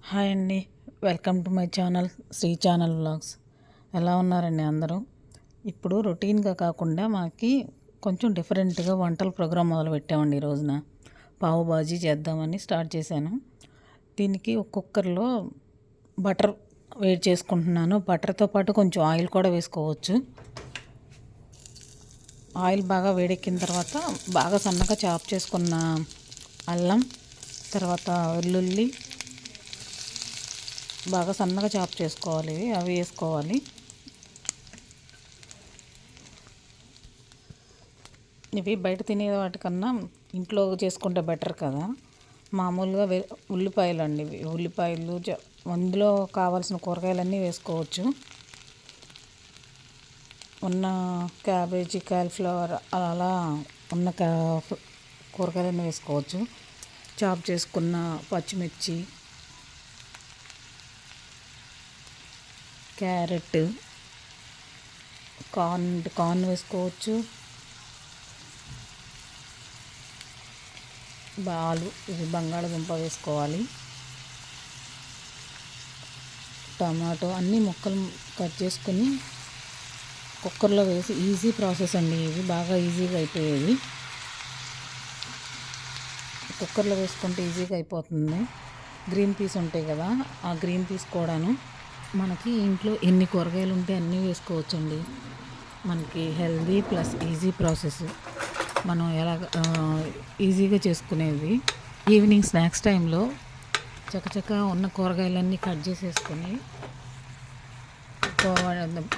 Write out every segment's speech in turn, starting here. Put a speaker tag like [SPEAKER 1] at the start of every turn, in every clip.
[SPEAKER 1] Hi అండి, welcome to my channel Shri channel vlogs. ఎలా ఉన్నారండి అందరూ? ఇప్పుడు రొటీన్గా కాకుండా మాకు కొంచెం డిఫరెంట్గా వంటల ప్రోగ్రాం మొదలు పెట్టామండి. ఈ రోజున పావు బాజీ చేద్దామని స్టార్ట్ చేశాను. దీనికి ఒక కుక్కర్లో బటర్ వేడి చేసుకుంటున్నాను. బటర్తో పాటు కొంచెం ఆయిల్ కూడా వేసుకోవచ్చు. ఆయిల్ బాగా వేడెక్కిన తర్వాత బాగా సన్నగా చాప్ చేసుకున్న అల్లం, తర్వాత వెల్లుల్లి బాగా సన్నగా చాప్ చేసుకోవాలి. అవి వేసుకోవాలి. ఇవి బయట తినే వాటికన్నా ఇంట్లో చేసుకుంటే బెటర్ కదా. మామూలుగా ఉల్లిపాయలు అండి, ఉల్లిపాయలు అందులో కావాల్సిన కూరగాయలన్నీ వేసుకోవచ్చు. ఉన్న క్యాబేజీ, కాలీఫ్లవర్ అలా ఉన్న కూరగాయలన్నీ వేసుకోవచ్చు. చాప్ చేసుకున్న పచ్చిమిర్చి, క్యారెట్, కార్న్ వేసుకోవచ్చు. ఇది బంగాళదుంప వేసుకోవాలి. టమాటో అన్ని ముక్కలు కట్ చేసుకుని కుక్కర్లో వేసి, ఈజీ ప్రాసెస్ అండి ఇది, బాగా ఈజీగా అయిపోయేది. కుక్కర్లో వేసుకుంటే ఈజీగా అయిపోతుంది. గ్రీన్ పీస్ ఉంటాయి కదా, ఆ గ్రీన్ పీస్ కూడాను మనకి ఇంట్లో ఎన్ని కూరగాయలు ఉంటే అన్నీ వేసుకోవచ్చండి. మనకి హెల్దీ ప్లస్ ఈజీ ప్రాసెస్, మనం ఈజీగా చేసుకునేది. ఈవినింగ్ స్నాక్స్ టైంలో చకచక ఉన్న కూరగాయలన్నీ కట్ చేసేసుకొని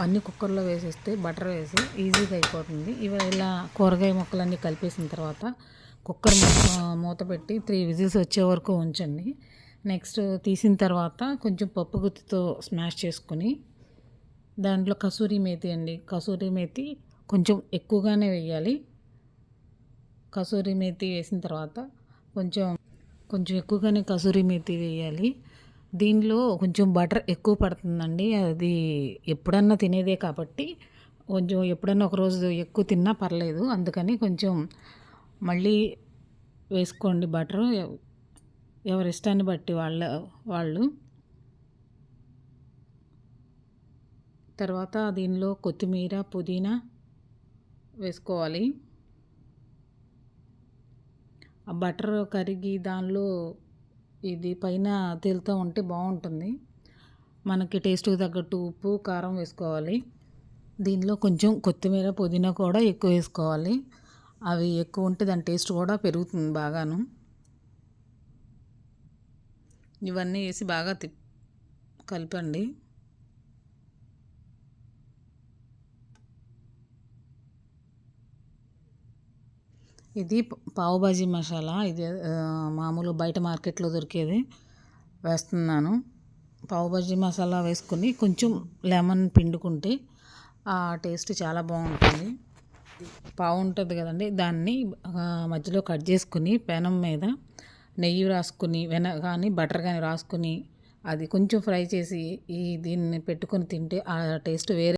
[SPEAKER 1] అన్ని కుక్కర్లో వేసేస్తే బటర్ వేసి ఈజీగా అయిపోతుంది. ఇలా కూరగాయ ముక్కలన్నీ కలిపేసిన తర్వాత కుక్కర్ మూత పెట్టి 3 విజిల్స్ వచ్చే వరకు ఉంచండి. నెక్స్ట్ తీసిన తర్వాత కొంచెం పప్పు గుత్తితో స్మాష్ చేసుకుని దాంట్లో కసూరి మేతి అండి, కసూరి మేతి కొంచెం ఎక్కువగానే వేయాలి. కసూరి మేతి వేసిన తర్వాత కొంచెం ఎక్కువగానే కసూరి మేతి వేయాలి. దీనిలో కొంచెం బటర్ ఎక్కువ పడుతుందండి. అది ఎప్పుడన్నా తినేదే కాబట్టి కొంచెం ఎప్పుడన్నా ఒకరోజు ఎక్కువ తిన్నా పర్లేదు, అందుకని కొంచెం మళ్ళీ వేసుకోండి బటరు, ఎవరి ఇష్టాన్ని బట్టి వాళ్ళు. తర్వాత దీనిలో కొత్తిమీర, పుదీనా వేసుకోవాలి. ఆ బటర్ కరిగి దానిలో ఇది పైన తేలుతూ ఉంటే బాగుంటుంది. మనకి టేస్ట్కి తగ్గట్టు ఉప్పు, కారం వేసుకోవాలి. దీనిలో కొంచెం కొత్తిమీర, పుదీనా కూడా ఎక్కువ వేసుకోవాలి. అవి ఎక్కువ ఉంటే దాని టేస్ట్ కూడా పెరుగుతుంది బాగాను. ఇవన్నీ వేసి బాగా కలపండి. ఇది పావు బాజీ మసాలా, ఇది మామూలు బయట మార్కెట్లో దొరికేది వేస్తున్నాను. పావు బాజీ మసాలా వేసుకుని కొంచెం లెమన్ పిండుకుంటే ఆ టేస్ట్ చాలా బాగుంటుంది. పావు ఉంటుంది కదండి, దాన్ని మధ్యలో కట్ చేసుకుని పెనం మీద నెయ్యి రాసుకుని కానీ బటర్ కానీ రాసుకుని అది కొంచెం ఫ్రై చేసి దీన్ని పెట్టుకొని తింటే ఆ టేస్ట్ వేరే.